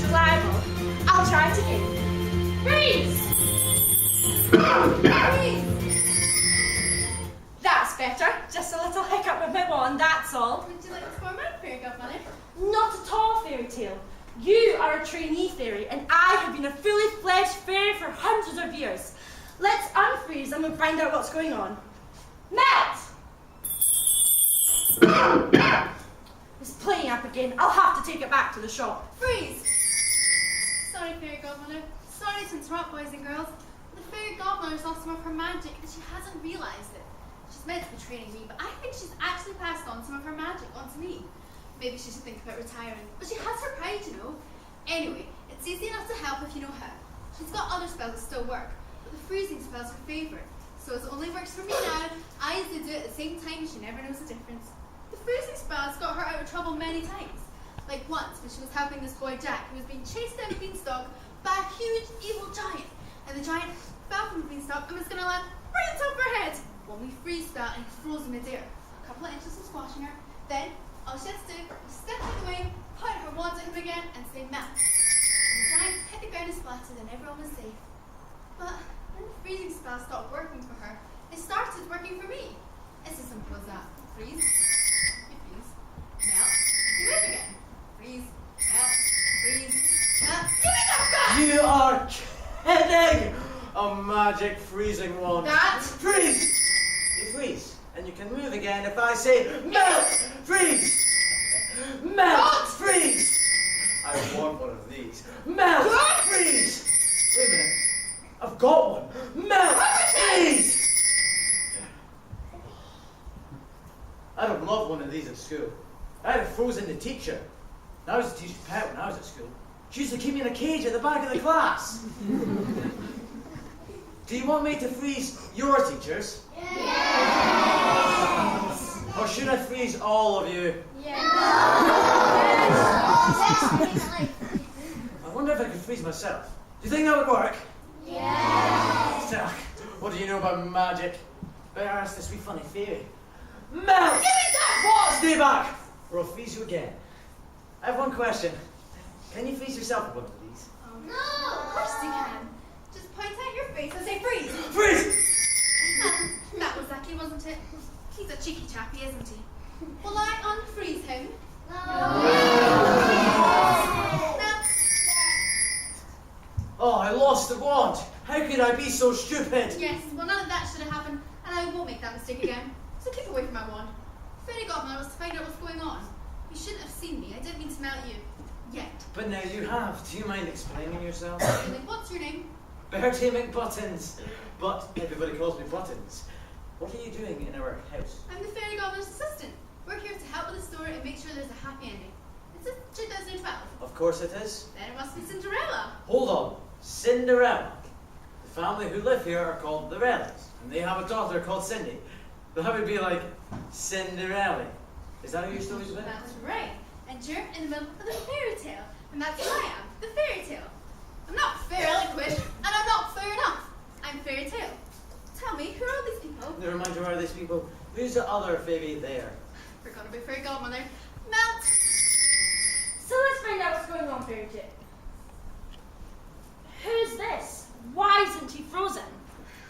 reliable. I'll try it again. Freeze! Freeze! That's better. Just a little hiccup with my wand, that's all. Would you like to form a fairy godmother? Not at all, Fairy Tale. You are a trainee fairy, and I have been a fully fledged fairy for hundreds of years. Let's unfreeze and we'll find out what's going on. Melt! It's playing up again. I'll have to take it back to the shop. Freeze! Sorry, fairy godmother. Sorry to interrupt, boys and girls. The fairy godmother's lost some of her magic and she hasn't realised it. She's meant to be training me, but I think she's actually passed on some of her magic onto me. Maybe she should think about retiring, but she has her pride, you know. Anyway, it's easy enough to help if you know how. She's got other spells that still work, but the freezing spell's her favourite. So as it only works for me now, I usually do it at the same time and she never knows the difference. The freezing spell's got her out of trouble many times. Like once when she was helping this boy Jack who was being chased down a beanstalk by a huge evil giant. And the giant fell from the beanstalk and was going to land right on top of her head. When we freeze spell and he froze in midair. A couple of inches from squashing her. Then all she had to do was step out of the way, point her wand at him again and say melt. And the giant hit the ground and splattered and everyone was safe. But when the freezing spell stopped working for her, it started working for me. It's as simple as that. Freeze. You freeze. Melt. You move again. Freeze. Melt. Freeze. Melt. Give me that back! You are kidding! A magic freezing wand. That? Freeze! You freeze, and you can move again if I say melt! Freeze! Melt! What? Freeze! I want one of these. Melt! What? Freeze! Wait a minute. I've got one. Melt! Freeze! I'd have loved one of these at school. I'd have frozen the teacher. I was a teacher's pet when I was at school. She used to keep me in a cage at the back of the class. Do you want me to freeze your teachers? Yes! Or should I freeze all of you? Yes! I wonder if I could freeze myself. Do you think that would work? Yes! Ugh, what do you know about magic? Better ask this wee funny fairy. Melt! Give me that wand! Stay back, or I'll freeze you again. I have one question. Can you freeze yourself with one of these? No! Of course you can. Just point out your face and say freeze! Freeze! That was lucky, wasn't it? He's a cheeky chappy, isn't he? Will I unfreeze him? No! Oh, I lost the wand. How could I be so stupid? Yes, well none of that should have happened, and I won't make that mistake again. So keep away from my wand. Fairy godmother was to find out what's going on. You shouldn't have seen me. I didn't mean to melt you. Yet. But now you have. Do you mind explaining yourself? Really, what's your name? Bertie McButtons. But everybody calls me Buttons. What are you doing in our house? I'm the fairy godmother's assistant. We're here to help with the story and make sure there's a happy ending. It's 2012. Of course it is. Then it must be Cinderella. Hold on. Cinderella. The family who live here are called the Relics. And they have a daughter called Cindy. That would be like Cinderella. Is that how your story's about? That's right. And you're in the middle of the fairy tale. And that's who I am, the fairy tale. I'm not fair eloquent, and I'm not fair enough. I'm fairy tale. Tell me, who are all these people? Never mind who are these people. Who's the other fairy there? Forgot about fairy godmother. Melt! So let's find out what's going on, Fairy Tale. Who's this? Why isn't he frozen?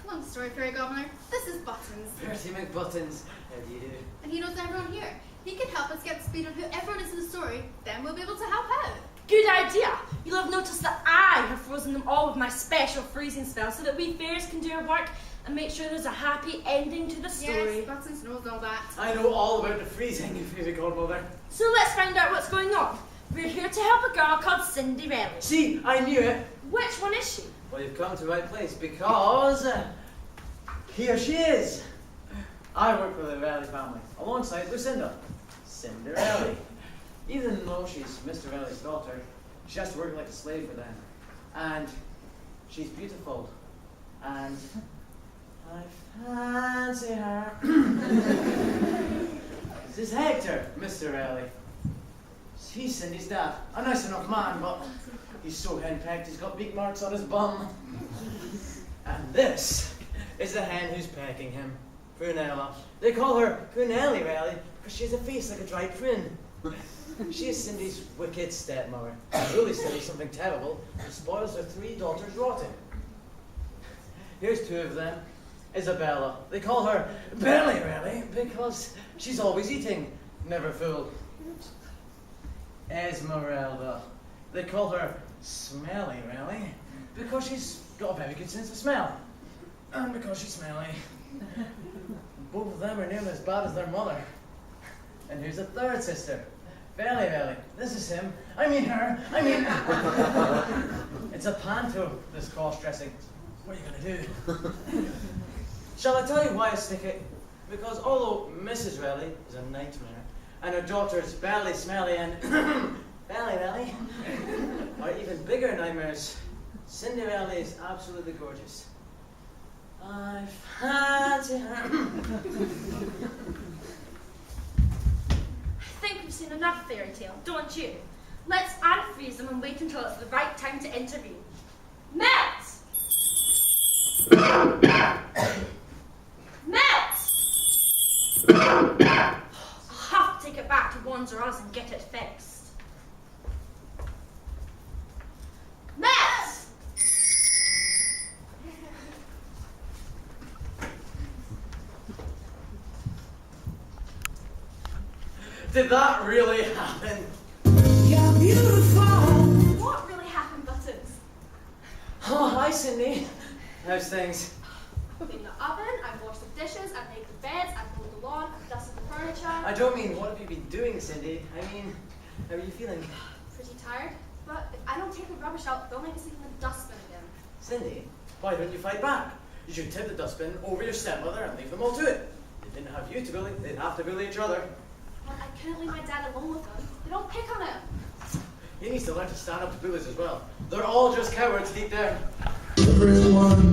Long story, fairy godmother. This is Buttons. Bertie McButtons. How do you do? And he knows everyone here. He can help us get the speed on who everyone is in the story. Then we'll be able to help out. Good idea. You'll have noticed that I have frozen them all with my special freezing spell so that we fairies can do our work and make sure there's a happy ending to the story. Yes, Buttons knows all that. I know all about the freezing, fairy godmother. So let's find out what's going on. We're here to help a girl called Cinderella. See, I knew it. Which one is she? Well, you've come to the right place because here she is. I work for the Raleigh family alongside Lucinda, Cinderella. Even though she's Mr. Raleigh's daughter, she has to work like a slave for them. And she's beautiful. And I fancy her. This is Hector, Mr. Raleigh. He's Cindy's dad. A nice enough man, but he's so henpecked he's got beak marks on his bum. And this is the hen who's pecking him, Prunella. They call her Prunelli, Raleigh, because she has a face like a dried prune. She is Cindy's wicked stepmother. Really, Cindy's something terrible who spoils her 3 daughters rotten. Here's 2 of them. Isabella. They call her Belly, really, because she's always eating, never full. Esmeralda. They call her Smelly, really, because she's got a very good sense of smell. And because she's smelly. Both of them are nearly as bad as their mother. And here's a 3rd sister. Belly. This is him. I mean her. It's a Panto, this cross-dressing. What are you going to do? Shall I tell you why I stick it? Because although Mrs. Relly is a nightmare, and her daughters Belly, Smelly, and Belly are even bigger nightmares, Cinderella is absolutely gorgeous. I fancy her. I think we've seen enough fairy tale, don't you? Let's unfreeze them and wait until it's the right time to intervene. Melt! Melt! I'll have to take it back to Wands or Us and get it fixed. Melt! Did that really happen? You're beautiful. What really happened, Buttons? Oh, hi, Cindy. How's things? I've cleaned the oven, I've washed the dishes, I've made the beds, I've mowed the lawn, I've dusted the furniture. I don't mean what have you been doing, Cindy. I mean, how are you feeling? Pretty tired, but if I don't take the rubbish out, they'll make me sleep in the dustbin again. Cindy, why don't you fight back? You should tip the dustbin over your stepmother and leave them all to it. They didn't have you to bully, they'd have to bully each other. But I couldn't leave my dad alone with them. They don't pick on him. He needs to learn to stand up to bullies as well. They're all just cowards deep down. Everyone